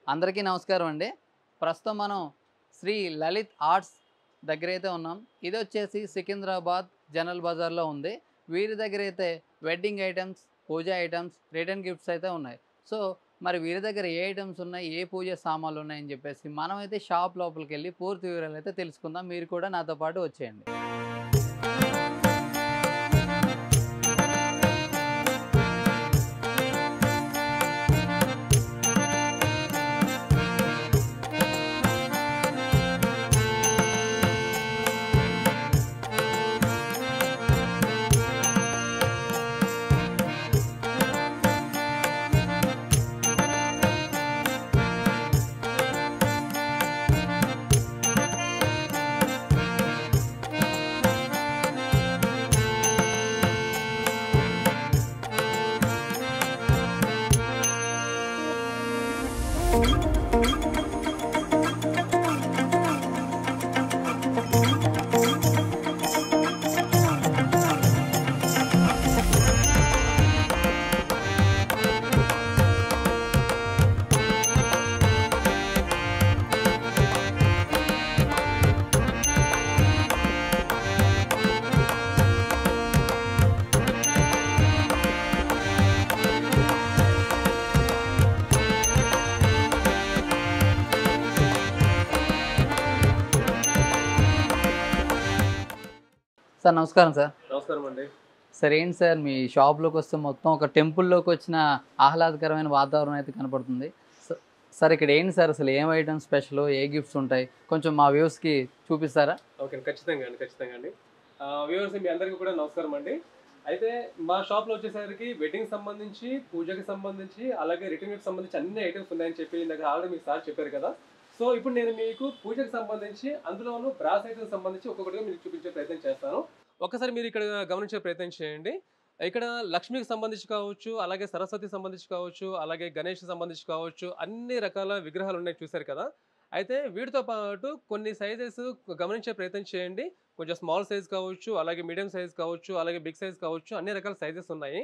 అందరికీ నమస్కారం అండి. ప్రస్తుతం మనం శ్రీ లలిత్ ఆర్ట్స్ దగ్గరైతే ఉన్నాం. ఇదొచ్చేసి సికింద్రాబాద్ జనరల్ బజార్‌లో ఉంది. వీరి దగ్గరైతే వెడ్డింగ్ ఐటెమ్స్, పూజా ఐటెమ్స్, రిటర్న్ గిఫ్ట్స్ అయితే ఉన్నాయి. సో, మరి వీరి దగ్గర ఏ ఐటెమ్స్ ఉన్నాయి, ఏ పూజ సామాన్లున్నాయని చెప్పేసి మనమైతే షాప్ లోపలికెళ్ళి పూర్తి వివరాలైతే తెలుసుకుందాం. మీరు కూడా నాతో పాటు వచ్చేయండి. సార్ నమస్కారం సార్. నమస్కారం అండి. సార్ ఏంటి సార్ మీ షాప్‌లోకి వస్తే మొత్తం ఒక టెంపుల్‌లోకి వచ్చిన ఆహ్లాదకరమైన వాతావరణం అయితే కనపడుతుంది. సార్ ఇక్కడ ఏంటి సార్ అసలు ఏం ఐటెమ్స్ స్పెషలు? ఏ గిఫ్ట్స్ ఉంటాయి? కొంచెం మా వ్యూవర్స్‌కి చూపిస్తారా? ఓకే. ఖచ్చితంగా అండి. వ్యూవర్స్ మీ అందరికీ కూడా నమస్కారం అండి. అయితే మా షాప్‌లో వచ్చేసరికి వెడ్డింగ్‌కి సంబంధించి, పూజకి సంబంధించి, అలాగే రిటర్న్ గిఫ్ట్‌కి సంబంధించి అన్ని ఐటెమ్స్ ఉన్నాయని చెప్పి ఇందాక ఆల్రెడీ మీకు సార్ చెప్పారు కదా! సో, ఇప్పుడు నేను మీకు పూజకి సంబంధించి అందులోనూ బ్రాస్ ఐటెమ్స్ సంబంధించి ఒక్కొక్కటిగా మీకు చూపించే ప్రయత్నం చేస్తాను. ఒక్కసారి మీరు ఇక్కడ గమనించే ప్రయత్నం చేయండి. ఇక్కడ లక్ష్మికి సంబంధించి కావచ్చు, అలాగే సరస్వతికి సంబంధించి కావచ్చు, అలాగే గణేష్‌కి సంబంధించి కావచ్చు, అన్ని రకాల విగ్రహాలు ఉన్నాయి చూసారు కదా! అయితే వీటితో పాటు కొన్ని సైజెస్ గమనించే ప్రయత్నం చేయండి. కొంచెం స్మాల్ సైజ్ కావచ్చు, అలాగే మీడియం సైజ్ కావచ్చు, అలాగే బిగ్ సైజ్ కావచ్చు, అన్ని రకాల సైజెస్ ఉన్నాయి.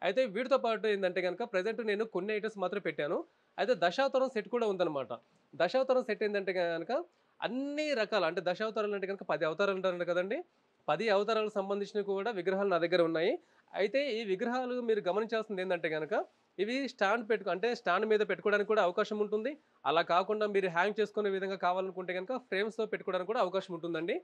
అయితే వీటితో పాటు ఏందంటే గనక ప్రెజెంట్ నేను కొన్ని ఐటెమ్స్ మాత్రమే పెట్టాను. అయితే దశావతారం సెట్ కూడా ఉందన్నమాట. దశావతారం సెట్ ఏందంటే గనక అన్ని రకాల అంటే దశావతారాలు అంటే గనక 10 అవతారాలు అంటారు కదండీ! 10 అవతారాలకు సంబంధించినవి కూడా విగ్రహాలు నా దగ్గర ఉన్నాయి. అయితే ఈ విగ్రహాలు మీరు గమనించాల్సింది ఏందంటే గనక ఇవి అంటే స్టాండ్ మీద పెట్టుకోవడానికి కూడా అవకాశం ఉంటుంది. అలా కాకుండా మీరు హ్యాంగ్ చేసుకునే విధంగా కావాలనుకుంటే గనక ఫ్రేమ్స్‌తో పెట్టుకోవడానికి కూడా అవకాశం ఉంటుందండి.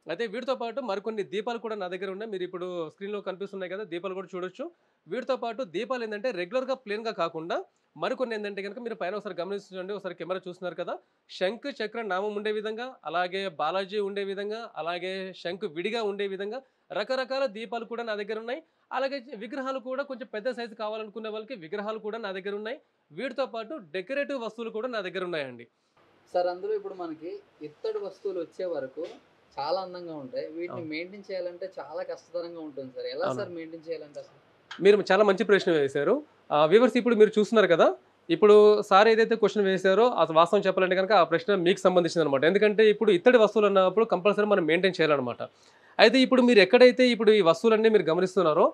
అయితే వీటితో పాటు మరికొన్ని దీపాలు కూడా నా దగ్గర ఉన్నాయి. మీరిప్పుడు స్క్రీన్‌లో కనిపిస్తున్నాయి కదా! దీపాలు కూడా చూడొచ్చు. వీటితో పాటు దీపాలు ఏందంటే రెగ్యులర్‌గా ప్లెయిన్‌గా కాకుండా మరికొన్ని ఏందంటే గనక మీరు పైన ఒకసారి గమనించండి. ఒకసారి కెమెరా చూస్తున్నారు కదా! శంఖ్, చక్ర నామం ఉండే విధంగా, అలాగే బాలాజీ ఉండే విధంగా, అలాగే శంఖ్ విడిగా ఉండే విధంగా రకరకాల దీపాలు కూడా నా దగ్గర ఉన్నాయి. అలాగే విగ్రహాలు కూడా కొంచెం పెద్ద సైజు కావాలనుకునే వాళ్ళకి విగ్రహాలు కూడా నా దగ్గర ఉన్నాయి. వీటితో పాటు డెకరేటివ్ వస్తువులు కూడా నా దగ్గర ఉన్నాయండి. సార్ అందులో ఇప్పుడు మనకి ఇత్తడి వస్తువులు వచ్చే వరకు చాలా అందంగా ఉంటాయి. వీటిని మెయింటైన్ చేయాలంటే చాలా కష్టతరంగా ఉంటుంది సార్. ఎలా సార్ మెయింటైన్ చేయాలంటే అసలు? మీరు చాలా మంచి ప్రశ్న వేశారు. వ్యూవర్స్ ఇప్పుడు మీరు చూస్తున్నారు కదా! ఇప్పుడు సార్ ఏదైతే క్వెషన్ వేశారో అది వాస్తవం చెప్పాలంటే గనక ఆ ప్రశ్న మీకు సంబంధించిందనమాట. ఎందుకంటే ఇప్పుడు ఇత్తడి వస్తువులు అన్నప్పుడు కంపల్సరీ మనం మెయింటైన్ చేయాలనమాట. అయితే ఇప్పుడు మీరు ఎక్కడైతే ఇప్పుడు ఈ వస్తువులన్నీ మీరు గమనిస్తున్నారో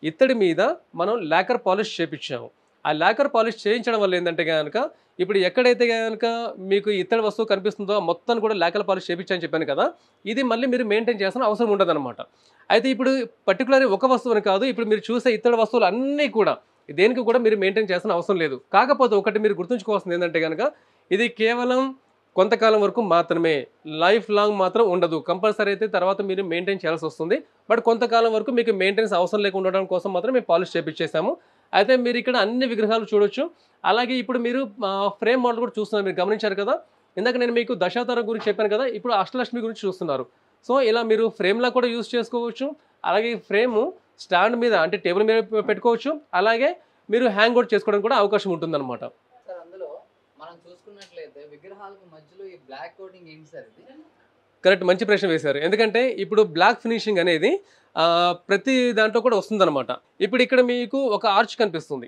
ఇత్తడి మీద మనం లాకర్ పాలిష్ చేపిచ్చాము. ఆ లాకర్ పాలిష్ చేయించడం వల్ల ఏందంటే గనక ఇప్పుడు ఎక్కడైతే గనక మీకు ఇత్తడి వస్తువు కనిపిస్తుందో మొత్తాన్ని కూడా లాకర్ పాలిష్ చేపిచ్చని చెప్పాను కదా! ఇది మళ్ళీ మీరు మెయింటైన్ చేయాల్సిన అవసరం ఉండదనమాట. అయితే ఇప్పుడు పర్టిక్యులర్‌గా ఒక వస్తువుని కాదు. ఇప్పుడు మీరు చూసే ఇత్తడి వస్తువులు అన్నీ కూడా దేనికి కూడా మీరు మెయింటైన్ చేయాల్సిన అవసరం లేదు. కాకపోతే ఒకటి మీరు గుర్తుంచుకోవాల్సింది ఏందంటే గనక ఇది కేవలం కొంతకాలం వరకు మాత్రమే. లైఫ్ లాంగ్ మాత్రం ఉండదు. కంపల్సరీ అయితే తర్వాత మీరు మెయింటైన్ చేయాల్సొస్తుంది. బట్ కొంతకాలం వరకు మీకు మెయింటెనెన్స్ అవసరం లేకుండా ఉండడం కోసం మాత్రం మేము పాలిష్ చేపిచ్చేసాము. అయితే మీరు ఇక్కడ అన్ని విగ్రహాలు చూడొచ్చు. అలాగే ఇప్పుడు మీరు ఫ్రేమ్ మోడల్ కూడా చూస్తున్నారు. మీరు గమనించారు కదా! ఇందాక నేను మీకు దశావతారం గురించి చెప్పాను కదా! ఇప్పుడు అష్టలక్ష్మి గురించి చూస్తున్నారు. సో, ఇలా మీరు ఫ్రేమ్‌లా కూడా యూజ్ చేసుకోవచ్చు. అలాగే ఫ్రేము స్టాండ్ మీద అంటే టేబుల్ మీద పెట్టుకోవచ్చు. అలాగే మీరు హ్యాంగ్ కూడా చేసుకోవడానికి కూడా అవకాశం ఉంటుందన్నమాట. సార్ అందులో మనం చూసుకున్నట్లయితే విగ్రహాలకు మధ్యలో ఈ బ్లాక్ కోటింగ్ ఏంటి సార్ ఇది? కరెక్ట్. మంచి ప్రశ్న వేశారు. ఎందుకంటే ఇప్పుడు బ్లాక్ ఫినిషింగ్ అనేది ప్రతి దాంట్లో కూడా వస్తుందన్నమాట. ఇప్పుడు ఇక్కడ మీకు ఒక ఆర్చ్ కనిపిస్తుంది.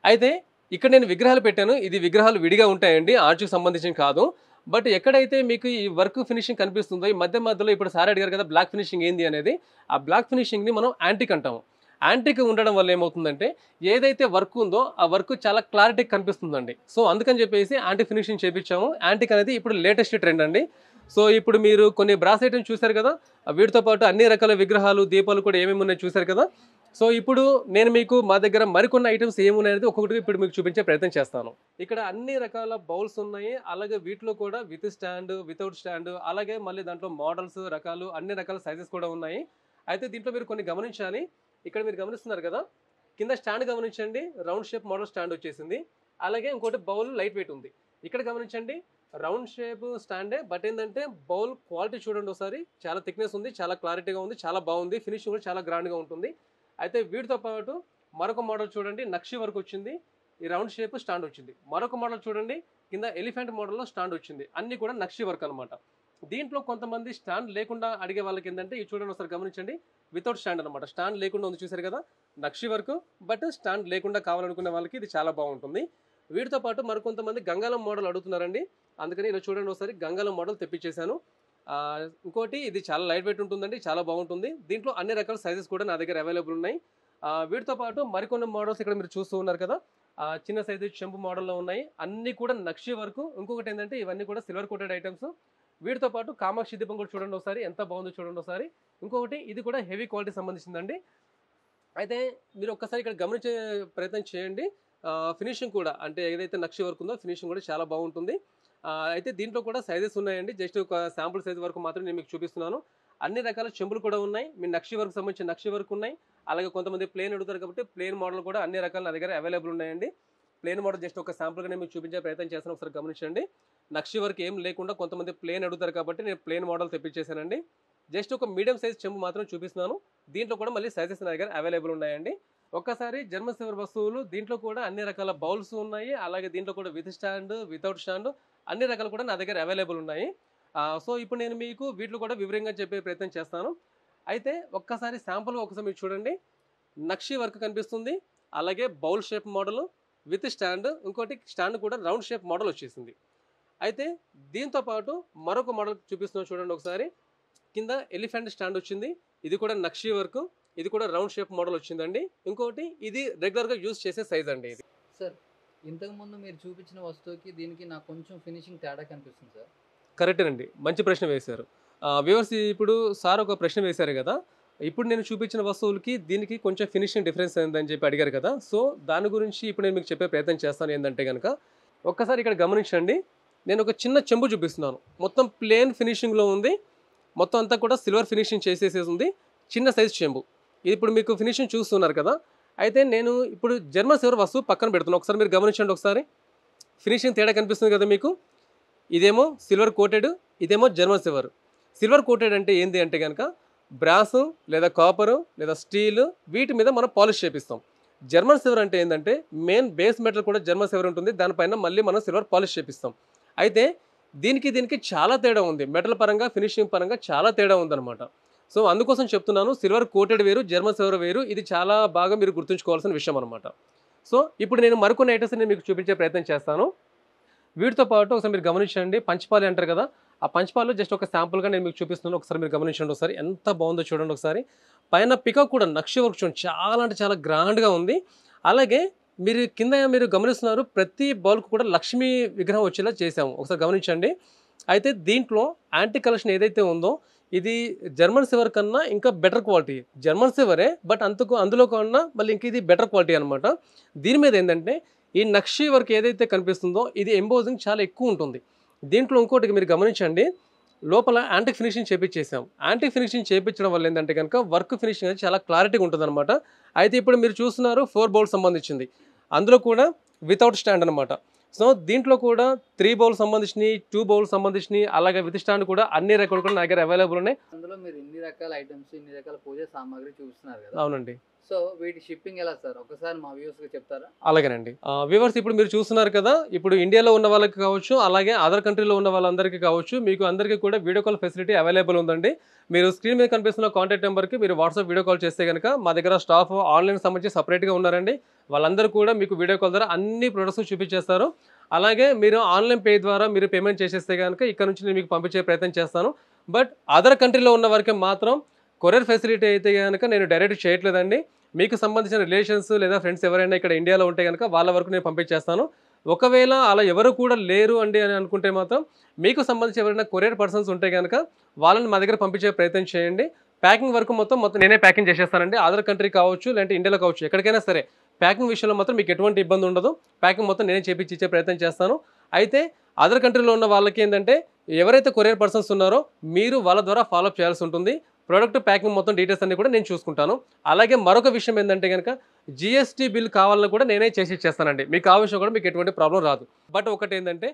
అయితే ఇక్కడ నేను విగ్రహాలు పెట్టాను. ఇది విగ్రహాలు విడిగా ఉంటాయండి. ఆర్చ్‌కి సంబంధించినవి కాదు. బట్ ఎక్కడైతే మీకు ఈ వర్క్ ఫినిషింగ్ కనిపిస్తుందో ఈ మధ్యలో ఇప్పుడు సార్ అడిగారు కదా బ్లాక్ ఫినిషింగ్ ఏంది అనేది. ఆ బ్లాక్ ఫినిషింగ్‌ని మనం యాంటిక్ అంటాము. యాంటిక్ ఉండడం వల్ల ఏమవుతుందంటే ఏదైతే వర్క్ ఉందో ఆ వర్క్ చాలా క్లారిటీ కనిపిస్తుందండి. సో అందుకని చెప్పేసి యాంటిక్ ఫినిషింగ్ చేపించాము. యాంటిక్ అనేది ఇప్పుడు లేటెస్ట్ ట్రెండ్ అండి. సో ఇప్పుడు మీరు కొన్ని బ్రాస్ ఐటమ్స్ చూశారు కదా, వీటితో పాటు అన్ని రకాల విగ్రహాలు, దీపాలు కూడా ఏమేమి ఉన్నాయో చూశారు కదా. సో ఇప్పుడు నేను మీకు మా దగ్గర మరికొన్ని ఐటమ్స్ ఏమున్నాయనేది ఒక్కొక్కటి ఇప్పుడు మీకు చూపించే ప్రయత్నం చేస్తాను. ఇక్కడ అన్ని రకాల బౌల్స్ ఉన్నాయి, అలాగే వీటిలో కూడా విత్ స్టాండ్, వితౌట్ స్టాండ్, అలాగే మళ్ళీ దాంట్లో మోడల్స్ రకాలు అన్ని రకాల సైజెస్ కూడా ఉన్నాయి. అయితే దీంట్లో మీరు కొన్ని గమనించాలి. ఇక్కడ మీరు గమనిస్తున్నారు కదా, కింద స్టాండ్ గమనించండి, రౌండ్ షేప్ మోడల్ స్టాండ్ వచ్చేసింది. అలాగే ఇంకోటి బౌల్ లైట్ వెయిట్ ఉంది. ఇక్కడ గమనించండి, రౌండ్ షేప్ స్టాండే, బట్ ఏంటంటే బౌల్ క్వాలిటీ చూడండి ఒకసారి, చాలా థిక్నెస్ ఉంది, చాలా క్లారిటీగా ఉంది, చాలా బాగుంది, ఫినిషింగ్ కూడా చాలా గ్రాండ్గా ఉంటుంది. అయితే వీటితో పాటు మరొక మోడల్ చూడండి, నక్షి వర్క్ వచ్చింది, ఈ రౌండ్ షేప్ స్టాండ్ వచ్చింది. మరొక మోడల్ చూడండి, కింద ఎలిఫెంట్ మోడల్లో స్టాండ్ వచ్చింది. అన్ని కూడా నక్షి వర్క్ అనమాట. దీంట్లో కొంతమంది స్టాండ్ లేకుండా అడిగే వాళ్ళకి ఏంటంటే ఈ చూడండి ఒకసారి గమనించండి, వితౌట్ స్టాండ్ అనమాట. స్టాండ్ లేకుండా ఉంది చూసారు కదా, నక్షి వర్క్, బట్ స్టాండ్ లేకుండా కావాలనుకునే వాళ్ళకి ఇది చాలా బాగుంటుంది. వీటితో పాటు మరికొంతమంది గంగాలం మోడల్ అడుగుతున్నారండి, అందుకని ఇలా చూడండి ఒకసారి గంగాలం మోడల్ తెప్పించేశాను. ఇంకోటి ఇది చాలా లైట్ వెయిట్ ఉంటుందండి, చాలా బాగుంటుంది. దీంట్లో అన్ని రకాల సైజెస్ కూడా నా దగ్గర అవైలబుల్ ఉన్నాయి. వీటితో పాటు మరికొన్ని మోడల్స్ ఇక్కడ మీరు చూస్తూ ఉన్నారు కదా, చిన్న సైజు చెంపు మోడల్లో ఉన్నాయి, అన్ని కూడా నక్షి వరకు. ఇంకొకటి ఏంటంటే ఇవన్నీ కూడా సిల్వర్ కోటెడ్ ఐటమ్స్. వీటితో పాటు కామాక్షి దీపం కూడా చూడండి ఒకసారి, ఎంత బాగుందో చూడండి ఒకసారి. ఇంకొకటి ఇది కూడా హెవీ క్వాలిటీ సంబంధించిందండి. అయితే మీరు ఒక్కసారి ఇక్కడ గమనించే ప్రయత్నం చేయండి. ఫినిషింగ్ కూడా అంటే ఏదైతే నక్షి వర్క్ ఉందో ఫినిషింగ్ కూడా చాలా బాగుంటుంది. అయితే దీంట్లో కూడా సైజెస్ ఉన్నాయండి, జస్ట్ ఒక శాంపుల్ సైజ్ వరకు మాత్రం నేను మీకు చూపిస్తున్నాను. అన్ని రకాల చెంబులు కూడా ఉన్నాయి, మీ నక్షి వర్క్ సంబంధించిన నక్షి వర్క్ ఉన్నాయి. అలాగే కొంతమంది ప్లేన్ అడుగుతారు కాబట్టి ప్లేన్ మోడల్ కూడా అన్ని రకాల నా దగ్గర అవైలబుల్ ఉన్నాయండి. ప్లేన్ మోడల్ జస్ట్ ఒక శాంపుల్గా నేను మీకు చూపించే ప్రయత్నం చేస్తాను, ఒకసారి గమనించండి. నక్షి వర్క్ ఏం లేకుండా కొంతమంది ప్లేన్ అడుగుతారు కాబట్టి నేను ప్లేన్ మోడల్ తెప్పించేసానండి. జస్ట్ ఒక మీడియం సైజ్ చెంబు మాత్రం చూపిస్తున్నాను. దీంట్లో కూడా మళ్ళీ సైజెస్ నా దగ్గర అవైలబుల్ ఉన్నాయండి. ఒక్కసారి జర్మన్ సిల్వర్ వస్తువులు, దీంట్లో కూడా అన్ని రకాల బౌల్స్ ఉన్నాయి, అలాగే దీంట్లో కూడా విత్ స్టాండ్, వితౌట్ స్టాండ్ అన్ని రకాలు కూడా నా దగ్గర అవైలబుల్ ఉన్నాయి. సో ఇప్పుడు నేను మీకు వీటిలో కూడా వివరంగా చెప్పే ప్రయత్నం చేస్తాను. అయితే ఒక్కసారి శాంపుల్గా ఒకసారి మీరు చూడండి, నక్షి వర్క్ కనిపిస్తుంది, అలాగే bowl shape model with stand, ఇంకోటి స్టాండ్ కూడా రౌండ్ షేప్ మోడల్ వచ్చేసింది. అయితే దీంతో పాటు మరొక మోడల్ చూపిస్తున్నాను చూడండి ఒకసారి, కింద ఎలిఫెంట్ స్టాండ్ వచ్చింది, ఇది కూడా నక్షి వర్క్, ఇది కూడా రౌండ్ షేప్ మోడల్ వచ్చిందండి. ఇంకోటి ఇది రెగ్యులర్గా యూజ్ చేసే సైజ్ అండి ఇది. సార్ ఇంతకుముందు మీరు చూపించిన వస్తువుకి దీనికి నాకు కొంచెం ఫినిషింగ్ తేడా కనిపిస్తుంది సార్. కరెక్టేనండి, మంచి ప్రశ్న వేశారు. వ్యూవర్స్ ఇప్పుడు సార్ ఒక ప్రశ్న వేశారు కదా, ఇప్పుడు నేను చూపించిన వస్తువులకి దీనికి కొంచెం ఫినిషింగ్ డిఫరెన్స్ ఏందని చెప్పి అడిగారు కదా. సో దాని గురించి ఇప్పుడు నేను మీకు చెప్పే ప్రయత్నం చేస్తాను. ఏంటంటే కనుక ఒక్కసారి ఇక్కడ గమనించండి, నేను ఒక చిన్న చెంబు చూపిస్తున్నాను, మొత్తం ప్లేన్ ఫినిషింగ్లో ఉంది, మొత్తం అంతా కూడా సిల్వర్ ఫినిషింగ్ చేసేసేసి ఉంది, చిన్న సైజ్ చెంబు. ఇప్పుడు మీకు ఫినిషింగ్ చూస్తున్నారు కదా. అయితే నేను ఇప్పుడు జర్మన్ సిల్వర్ వస్తువు పక్కన పెడుతున్నాను, ఒకసారి మీరు గమనించండి. ఒకసారి ఫినిషింగ్ తేడా కనిపిస్తుంది కదా మీకు, ఇదేమో సిల్వర్ కోటెడ్, ఇదేమో జర్మన్ సిల్వర్. సిల్వర్ కోటెడ్ అంటే ఏంటి అంటే కనుక బ్రాస్ లేదా కాపరు లేదా స్టీల్ వీటి మీద మనం పాలిష్ చేపిస్తాం. జర్మన్ సిల్వర్ అంటే ఏంటంటే మెయిన్ బేస్ మెటల్ కూడా జర్మన్ సిల్వర్ ఉంటుంది, దానిపైన మళ్ళీ మనం సిల్వర్ పాలిష్ చేపిస్తాం. అయితే దీనికి చాలా తేడా ఉంది, మెటల్ పరంగా ఫినిషింగ్ పరంగా చాలా తేడా ఉందన్నమాట. సో అందుకోసం చెప్తున్నాను, సిల్వర్ కోటెడ్ వేరు, జర్మన్ సిల్వర్ వేరు, ఇది చాలా బాగా మీరు గుర్తుంచుకోవాల్సిన విషయం అనమాట. సో ఇప్పుడు నేను మరికొన్ని ఐటమ్స్ నేను మీకు చూపించే ప్రయత్నం చేస్తాను. వీటితో పాటు ఒకసారి మీరు గమనించండి, పంచపాలి అంటారు కదా, ఆ పంచపాలు జస్ట్ ఒక శాంపుల్గా నేను మీకు చూపిస్తున్నాను. ఒకసారి మీరు గమనించండి, ఒకసారి ఎంత బాగుందో చూడండి ఒకసారి. పైన పికాక్ కూడా నక్షి వర్క్ చూడండి, చాలా అంటే చాలా గ్రాండ్గా ఉంది. అలాగే మీరు కింద మీరు గమనిస్తున్నారు, ప్రతి బౌల్కు కూడా లక్ష్మీ విగ్రహం వచ్చేలా చేసాము, ఒకసారి గమనించండి. అయితే దీంట్లో యాంటీ కలెక్షన్ ఏదైతే ఉందో ఇది జర్మన్ సిల్వర్ కన్నా ఇంకా బెటర్ క్వాలిటీ. జర్మన్ సిల్వరే, బట్ అందులో కన్నా మళ్ళీ ఇంక ఇది బెటర్ క్వాలిటీ అనమాట. దీని మీద ఏంటంటే ఈ నక్షి వర్క్ ఏదైతే కనిపిస్తుందో ఇది ఎంబోజింగ్ చాలా ఎక్కువ ఉంటుంది. దీంట్లో ఇంకోటి మీరు గమనించండి, లోపల యాంటిక్ ఫినిషింగ్ చేపించేసాం. యాంటిక్ ఫినిషింగ్ చేయించడం వల్ల ఏంటంటే కనుక వర్క్ ఫినిషింగ్ అనేది చాలా క్లారిటీగా ఉంటుంది అనమాట. అయితే ఇప్పుడు మీరు చూస్తున్నారు 4 బౌల్ సంబంధించింది, అందులో కూడా వితౌట్ స్టాండ్ అనమాట. సో దీంట్లో కూడా 3 బౌల్ సంబంధించినవి, 2 బౌల్ సంబంధించినవి, అలాగే విత్ స్టాండ్ కూడా అన్ని రకాలు కూడా నా దగ్గర అవైలబుల్ ఉన్నాయి. అందులో మీరు ఇన్ని రకాల ఐటమ్స్, ఇన్ని రకాల పూజ సామాగ్రి చూపిస్తున్నారు కదా. అవునండి. సో వీటి షిప్పింగ్ ఎలా సార్, ఒకసారి మా వ్యూవర్స్కి చెప్తారా? అలాగేనండి. వ్యూవర్స్ ఇప్పుడు మీరు చూస్తున్నారు కదా, ఇప్పుడు ఇండియాలో ఉన్న వాళ్ళకి కావచ్చు, అలాగే అదర్ కంట్రీలో ఉన్న వాళ్ళందరికీ కావచ్చు, మీకు అందరికీ కూడా వీడియో కాల్ ఫెసిలిటీ అవైలబుల్ ఉందండి. మీరు స్క్రీన్ మీద కనిపిస్తున్న కాంటాక్ట్ నెంబర్కి మీరు వాట్సాప్ వీడియో కాల్ చేస్తే కనుక మా దగ్గర స్టాఫ్ ఆన్లైన్ సంబంధించి సపరేట్గా ఉన్నారండి. వాళ్ళందరూ కూడా మీకు వీడియో కాల్ ద్వారా అన్ని ప్రొడక్ట్స్ చూపించేస్తారు. అలాగే మీరు ఆన్లైన్ పే ద్వారా మీరు పేమెంట్ చేసేస్తే కనుక ఇక్కడ నుంచి నేను మీకు పంపించే ప్రయత్నం చేస్తాను. బట్ అదర్ కంట్రీలో ఉన్న వారికి మాత్రం కొరియర్ ఫెసిలిటీ అయితే కనుక నేను డైరెక్ట్ చేయట్లేదండి. మీకు సంబంధించిన రిలేషన్స్ లేదా ఫ్రెండ్స్ ఎవరైనా ఇక్కడ ఇండియాలో ఉంటే కనుక వాళ్ళ వరకు నేను పంపించేస్తాను. ఒకవేళ అలా ఎవరు కూడా లేరు అండి అని అనుకుంటే మాత్రం మీకు సంబంధించి ఎవరైనా కొరియర్ పర్సన్స్ ఉంటే కనుక వాళ్ళని మా దగ్గర పంపించే ప్రయత్నం చేయండి. ప్యాకింగ్ వరకు మొత్తం నేనే ప్యాకింగ్ చేసేస్తానండి. అదర్ కంట్రీ కావచ్చు, లేదంటే ఇండియాలో కావచ్చు, ఎక్కడికైనా సరే ప్యాకింగ్ విషయంలో మాత్రం మీకు ఎటువంటి ఇబ్బంది ఉండదు. ప్యాకింగ్ మొత్తం నేనే చేపించి ఇచ్చే ప్రయత్నం చేస్తాను. అయితే అదర్ కంట్రీలో ఉన్న వాళ్ళకి ఏంటంటే ఎవరైతే కొరియర్ పర్సన్స్ ఉన్నారో మీరు వాళ్ళ ద్వారా ఫాలోఅప్ చేయాల్సి ఉంటుంది. ప్రోడక్ట్ ప్యాకింగ్ మొత్తం డీటెయిల్స్ అన్ని కూడా నేను చూసుకుంటాను. అలాగే మరొక విషయం ఏంటంటే కనుక జిఎస్టీ బిల్ కావాలని కూడా నేనే చేసి ఇచ్చేస్తానండి. మీకు ఆ విషయం కూడా మీకు ఎటువంటి ప్రాబ్లం రాదు. బట్ ఒకటి ఏంటంటే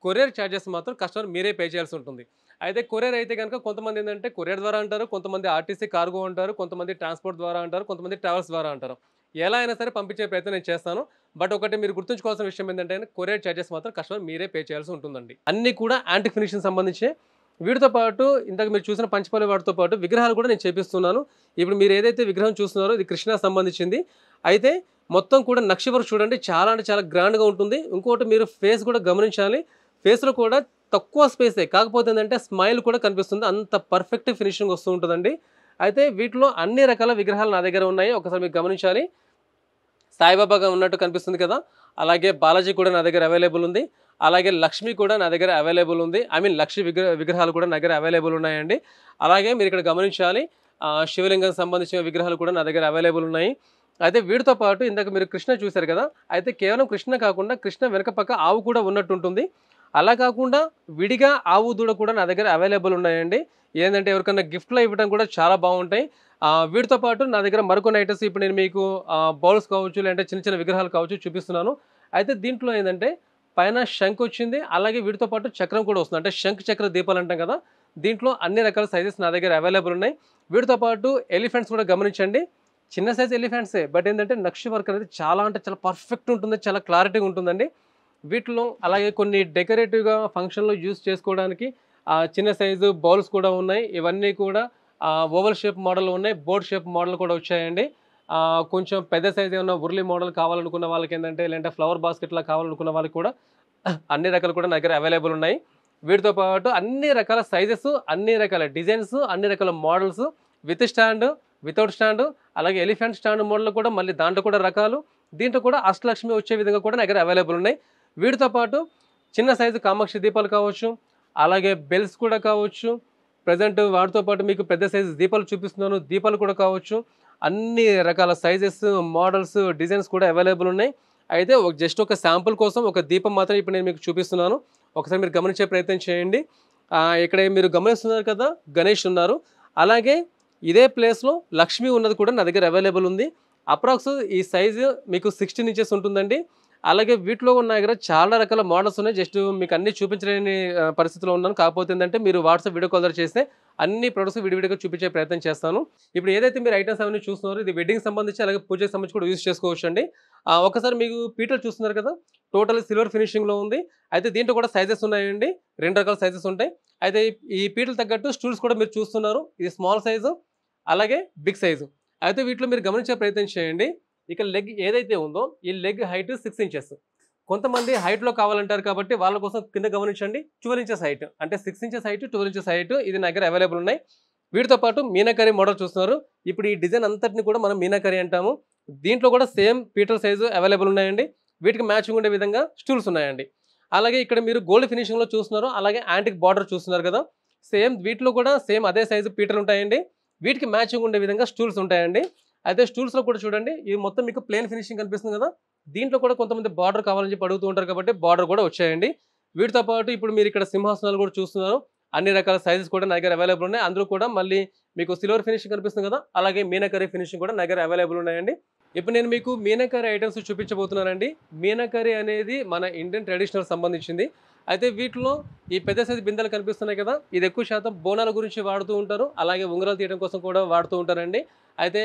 కొరియర్ ఛార్జెస్ మాత్రం కస్టమర్ మీరే పే చేయాల్సి ఉంటుంది. అయితే కొరియర్ అయితే కనుక కొంతమంది ఏంటంటే కొరియర్ ద్వారా అంటారు, కొంతమంది ఆర్టీసీ కార్గో అంటారు, కొంతమంది ట్రాన్స్పోర్ట్ ద్వారా అంటారు, కొంతమంది ట్రావెల్స్ ద్వారా అంటారు. ఎలా అయినా సరే పంపించే ప్రయత్నం నేను చేస్తాను. బట్ ఒకటి మీరు గుర్తుంచుకోవాల్సిన విషయం ఏంటంటే కొరియర్ ఛార్జెస్ మాత్రం కస్టమర్ మీరే పే చేయాల్సి ఉంటుందండి. అన్నీ కూడా యాంటిక్ ఫినిషింగ్ సంబంధించి వీటితో పాటు ఇందాక మీరు చూసిన పంచపల్లి వాటితో పాటు విగ్రహాలు కూడా నేను చేపిస్తున్నాను. ఇప్పుడు మీరు ఏదైతే విగ్రహం చూస్తున్నారో ఇది కృష్ణ సంబంధించింది. అయితే మొత్తం కూడా నక్షి వర్క్ చూడండి, చాలా అంటే చాలా గ్రాండ్గా ఉంటుంది. ఇంకోటి మీరు ఫేస్ కూడా గమనించాలి. ఫేస్లో కూడా తక్కువ స్పేసే, కాకపోతే ఏంటంటే స్మైల్ కూడా కనిపిస్తుంది. అంత పర్ఫెక్ట్ ఫినిషింగ్ వస్తూ ఉంటుందండి. అయితే వీటిలో అన్ని రకాల విగ్రహాలు నా దగ్గర ఉన్నాయి. ఒకసారి మీకు గమనించాలి. సాయిబాబాగా ఉన్నట్టు కనిపిస్తుంది కదా, అలాగే బాలాజీ కూడా నా దగ్గర అవైలబుల్ ఉంది. అలాగే లక్ష్మి కూడా నా దగ్గర అవైలబుల్ ఉంది. లక్ష్మి విగ్రహాలు కూడా నా దగ్గర అవైలబుల్ ఉన్నాయండి. అలాగే మీరు ఇక్కడ గమనించాలి, శివలింగం సంబంధించిన విగ్రహాలు కూడా నా దగ్గర అవైలబుల్ ఉన్నాయి. అయితే వీటితో పాటు ఇందాక మీరు కృష్ణ చూశారు కదా, అయితే కేవలం కృష్ణ కాకుండా కృష్ణ వెనక పక్క ఆవు కూడా ఉన్నట్టు ఉంటుంది. అలా కాకుండా విడిగా ఆవు దూడ కూడా నా దగ్గర అవైలబుల్ ఉన్నాయండి. ఏంటంటే ఎవరికన్నా గిఫ్ట్లో ఇవ్వడం కూడా చాలా బాగుంటాయి. వీటితో పాటు నా దగ్గర మరికొన్ని ఐటమ్స్ ఇప్పుడు నేను మీకు బౌల్స్ కావచ్చు, లేదంటే చిన్న చిన్న విగ్రహాలు కావచ్చు చూపిస్తున్నాను. అయితే దీంట్లో ఏంటంటే పైన శంఖ్ వచ్చింది, అలాగే వీటితో పాటు చక్రం కూడా వస్తుంది. అంటే శంఖ్ చక్ర దీపాలు అంటాం కదా, దీంట్లో అన్ని రకాల సైజెస్ నా దగ్గర అవైలబుల్ ఉన్నాయి. వీటితో పాటు ఎలిఫెంట్స్ కూడా గమనించండి. చిన్న సైజ్ ఎలిఫెంట్సే, బట్ ఏంటంటే నక్షి వర్క్ అనేది చాలా అంటే చాలా పర్ఫెక్ట్ ఉంటుంది, చాలా క్లారిటీగా ఉంటుందండి వీటిలో. అలాగే కొన్ని డెకరేటివ్గా ఫంక్షన్లో యూజ్ చేసుకోవడానికి చిన్న సైజు బౌల్స్ కూడా ఉన్నాయి. ఇవన్నీ కూడా ఓవల్ షేప్ మోడల్ ఉన్నాయి, బోర్డ్ షేప్ మోడల్ కూడా వచ్చాయండి. కొంచెం పెద్ద సైజు ఏమన్నా ఉర్లీ మోడల్ కావాలనుకున్న వాళ్ళకి ఏంటంటే, లేదంటే ఫ్లవర్ బాస్కెట్లా కావాలనుకున్న వాళ్ళకి కూడా అన్ని రకాలు కూడా నా దగ్గర అవైలబుల్ ఉన్నాయి. వీటితో పాటు అన్ని రకాల సైజెస్, అన్ని రకాల డిజైన్స్, అన్ని రకాల models with stand, without stand, అలాగే ఎలిఫెంట్ స్టాండ్ మోడల్ కూడా మళ్ళీ దాంట్లో కూడా రకాలు, దీంట్లో కూడా అష్టలక్ష్మి వచ్చే విధంగా కూడా నా దగ్గర అవైలబుల్ ఉన్నాయి. వీటితో పాటు చిన్న సైజు కామాక్షి దీపాలు కావచ్చు, అలాగే బెల్స్ కూడా కావచ్చు. ప్రజెంట్ వాటితో పాటు మీకు పెద్ద సైజు దీపాలు చూపిస్తున్నాను, దీపాలు కూడా కావచ్చు. అన్ని రకాల సైజెస్, మోడల్స్, డిజైన్స్ కూడా అవైలబుల్ ఉన్నాయి. అయితే జస్ట్ ఒక శాంపుల్ కోసం ఒక దీపం మాత్రం ఇప్పుడు నేను మీకు చూపిస్తున్నాను. ఒకసారి మీరు గమనించే ప్రయత్నం చేయండి. ఇక్కడ మీరు గమనిస్తున్నారు కదా, గణేష్ ఉన్నారు. అలాగే ఇదే ప్లేస్లో లక్ష్మి ఉన్నది కూడా నా దగ్గర అవైలబుల్ ఉంది. అప్రాక్స్ ఈ సైజు మీకు 16 ఇంచెస్ ఉంటుందండి. అలాగే వీటిలో ఉన్న దగ్గర చాలా రకాల మోడల్స్ ఉన్నాయి. జస్ట్ మీకు అన్ని చూపించలేని పరిస్థితిలో ఉన్నాను. కాకపోతే ఏంటంటే మీరు వాట్సాప్ వీడియో కాల్ చేస్తే అన్ని ప్రొడక్ట్స్ విడివిడిగా చూపించే ప్రయత్నం చేస్తాను. ఇప్పుడు ఏదైతే మీరు ఐటమ్స్ అవన్నీ చూస్తున్నారో ఇది వెడ్డింగ్ సంబంధించి, అలాగే పూజకి సంబంధించి కూడా యూజ్ చేసుకోవచ్చు అండి. ఒకసారి మీకు పీటలు చూస్తున్నారు కదా, టోటల్ సిల్వర్ ఫినిషింగ్లో ఉంది. అయితే దీంట్లో కూడా సైజెస్ ఉన్నాయండి, 2 రకాల సైజెస్ ఉంటాయి. అయితే ఈ పీటలు తగ్గట్టు స్టూల్స్ కూడా మీరు చూస్తున్నారు. ఇది స్మాల్ సైజు, అలాగే బిగ్ సైజు. అయితే వీటిలో మీరు గమనించే ప్రయత్నం చేయండి. ఇక లెగ్ ఏదైతే ఉందో ఈ లెగ్ హైట్ 6 ఇంచెస్. కొంతమంది హైట్లో కావాలంటారు కాబట్టి వాళ్ళ కోసం కింద గమనించండి 12 ఇంచెస్ హైట్, అంటే 6 ఇంచెస్ హైట్, 12 ఇంచెస్ హైట్ ఇది నా దగ్గర అవైలబుల్ ఉన్నాయి. వీటితో పాటు మీనాకరీ మోడల్ చూస్తున్నారు. ఇప్పుడు ఈ డిజైన్ అంతటిని కూడా మనం మీనాకరీ అంటాము. దీంట్లో కూడా సేమ్ పీటల్ సైజు అవైలబుల్ ఉన్నాయండి. వీటికి మ్యాచింగ్ ఉండే విధంగా స్టూల్స్ ఉన్నాయండి. అలాగే ఇక్కడ మీరు గోల్డ్ ఫినిషింగ్లో చూస్తున్నారు, అలాగే యాంటిక్ బార్డర్ చూస్తున్నారు కదా, సేమ్ వీటిలో కూడా సేమ్ అదే సైజు పీటలు ఉంటాయండి. వీటికి మ్యాచింగ్ ఉండే విధంగా స్టూల్స్ ఉంటాయండి. అయితే స్టూల్స్లో కూడా చూడండి, ఇది మొత్తం మీకు ప్లేన్ ఫినిషింగ్ కనిపిస్తుంది కదా, దీంట్లో కూడా కొంతమంది బార్డర్ కావాలని చెప్పి అడుగుతూ ఉంటారు కాబట్టి బార్డర్ కూడా వచ్చాయండి. వీటితో పాటు ఇప్పుడు మీరు ఇక్కడ సింహాసనాలు కూడా చూస్తున్నారు. అన్ని రకాల సైజెస్ కూడా నా దగ్గర అవైలబుల్ ఉన్నాయి. అందులో కూడా మళ్ళీ మీకు సిల్వర్ ఫినిషింగ్ కనిపిస్తుంది కదా, అలాగే మీనాకరీ ఫినిషింగ్ కూడా నా దగ్గర అవైలబుల్ ఉన్నాయండి. ఇప్పుడు నేను మీకు మీనాకరీ ఐటమ్స్ చూపించబోతున్నానండి. మీనాకరీ అనేది మన ఇండియన్ ట్రెడిషనల్ సంబంధించింది. అయితే వీటిలో ఈ పెద్ద సైజు బిందెలు కనిపిస్తున్నాయి కదా, ఇది ఎక్కువ శాతం బోనాల గురించి వాడుతూ ఉంటారు, అలాగే ఉంగరాలు తీయడం కోసం కూడా వాడుతూ ఉంటారండి. అయితే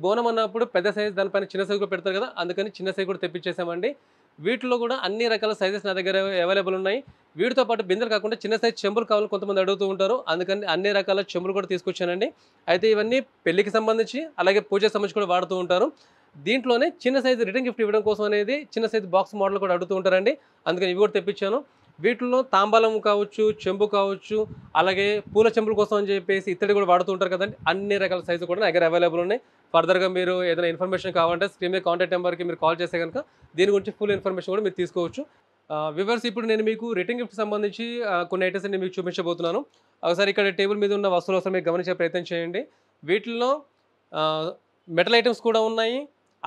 బోనం అన్నప్పుడు పెద్ద సైజు దానిపైన చిన్న సైజు కూడా పెడతారు కదా, అందుకని చిన్న సైజు కూడా తెప్పించేసామండి. వీటిలో కూడా అన్ని రకాల సైజెస్ నా దగ్గర అవైలబుల్ ఉన్నాయి. వీటితో పాటు బిందెలు కాకుండా చిన్న సైజు చెంబులు కావాలని కొంతమంది అడుగుతూ ఉంటారు, అందుకని అన్ని రకాల చెంబులు కూడా తీసుకొచ్చానండి. అయితే ఇవన్నీ పెళ్లికి సంబంధించి అలాగే పూజకి సంబంధించి కూడా వాడుతూ ఉంటారు. దీంట్లోనే చిన్న సైజు రిటర్న్ గిఫ్ట్ ఇవ్వడం కోసం అనేది చిన్న సైజు బాక్స్ మోడల్ కూడా అడుగుతూ ఉంటారండి, అందుకని ఇవి కూడా తెప్పించాను. వీటిలో తాంబాలం కావచ్చు, చెంబు కావచ్చు, అలాగే పూల చెంబుల కోసం అని చెప్పేసి ఇత్తడి కూడా వాడుతూ ఉంటారు కదండి, అన్ని రకాల సైజు కూడా నా దగ్గర అవైలబుల్ ఉన్నాయి. ఫర్దర్గా మీరు ఏదైనా ఇన్ఫర్మేషన్ కావాలంటే స్క్రీన్ మీద కాంటాక్ట్ నెంబర్కి మీరు కాల్ చేస్తే కనుక దీని గురించి ఫుల్ ఇన్ఫర్మేషన్ కూడా మీరు తీసుకోవచ్చు. వ్యూవర్స్, ఇప్పుడు నేను మీకు రిటర్న్ గిఫ్ట్ సంబంధించి కొన్ని ఐటమ్స్ అన్ని మీకు చూపించబోతున్నాను. ఒకసారి ఇక్కడ టేబుల్ మీద ఉన్న వస్తువులు ఒకసారి మీరు గమనించే ప్రయత్నం చేయండి. వీటిల్లో మెటల్ ఐటమ్స్ కూడా ఉన్నాయి,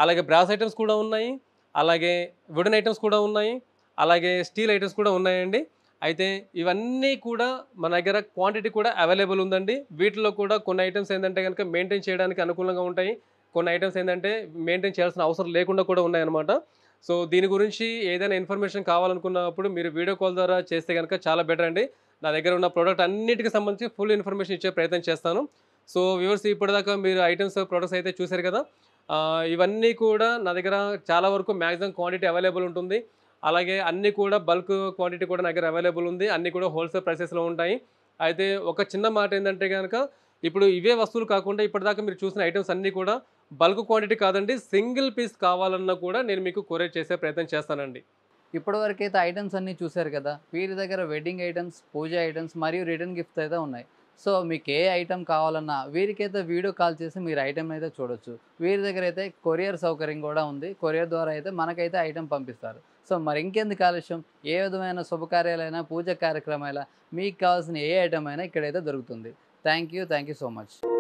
అలాగే బ్రాస్ ఐటమ్స్ కూడా ఉన్నాయి, అలాగే వుడెన్ ఐటమ్స్ కూడా ఉన్నాయి, అలాగే స్టీల్ ఐటమ్స్ కూడా ఉన్నాయండి. అయితే ఇవన్నీ కూడా మన దగ్గర క్వాంటిటీ కూడా అవైలబుల్ ఉందండి. వీటిలో కూడా కొన్ని ఐటమ్స్ ఏంటంటే కనుక మెయింటైన్ చేయడానికి అనుకూలంగా ఉంటాయి, కొన్ని ఐటమ్స్ ఏంటంటే మెయింటైన్ చేయాల్సిన అవసరం లేకుండా కూడా ఉన్నాయన్నమాట. సో దీని గురించి ఏదైనా ఇన్ఫర్మేషన్ కావాలనుకున్నప్పుడు మీరు వీడియో కాల్ ద్వారా చేస్తే కనుక చాలా బెటర్ అండి. నా దగ్గర ఉన్న ప్రోడక్ట్ అన్నిటికి సంబంధించి ఫుల్ ఇన్ఫర్మేషన్ ఇచ్చే ప్రయత్నం చేస్తాను. సో వ్యూవర్స్, ఇప్పటిదాకా మీరు ఐటమ్స్ ప్రొడక్ట్స్ అయితే చూశారు కదా. ఇవన్నీ కూడా నా దగ్గర చాలా వరకు మ్యాక్సిమం క్వాంటిటీ అవైలబుల్ ఉంటుంది. అలాగే అన్నీ కూడా బల్క్ క్వాంటిటీ కూడా నా దగ్గర అవైలబుల్ ఉంది. అన్నీ కూడా హోల్సేల్ ప్రైసెస్లో ఉంటాయి. అయితే ఒక చిన్న మాట ఏంటంటే కనుక, ఇప్పుడు ఇవే వస్తువులు కాకుండా ఇప్పటిదాకా మీరు చూసిన ఐటమ్స్ అన్నీ కూడా బల్క్ క్వాంటిటీ కాదండి, సింగిల్ పీస్ కావాలన్నా కూడా నేను మీకు కొరియర్ చేసే ప్రయత్నం చేస్తానండి. ఇప్పటివరకైతే ఐటమ్స్ అన్నీ చూశారు కదా. వీరి దగ్గర వెడ్డింగ్ ఐటమ్స్, పూజ ఐటమ్స్ మరియు రిటర్న్ గిఫ్ట్స్ అయితే ఉన్నాయి. సో మీకు ఏ ఐటమ్ కావాలన్నా వీరికైతే వీడియో కాల్ చేసి మీరు ఐటమ్ అయితే చూడొచ్చు. వీరి దగ్గర అయితే కొరియర్ సౌకర్యం కూడా ఉంది. కొరియర్ ద్వారా అయితే మనకైతే ఐటమ్ పంపిస్తారు. సో మరి ఇంకెందుకు ఆలస్యం, ఏ విధమైన శుభకార్యాలైనా, పూజ కార్యక్రమాలైనా మీకు కావాల్సిన ఏ ఐటమ్ అయినా ఇక్కడైతే దొరుకుతుంది. Thank you so much.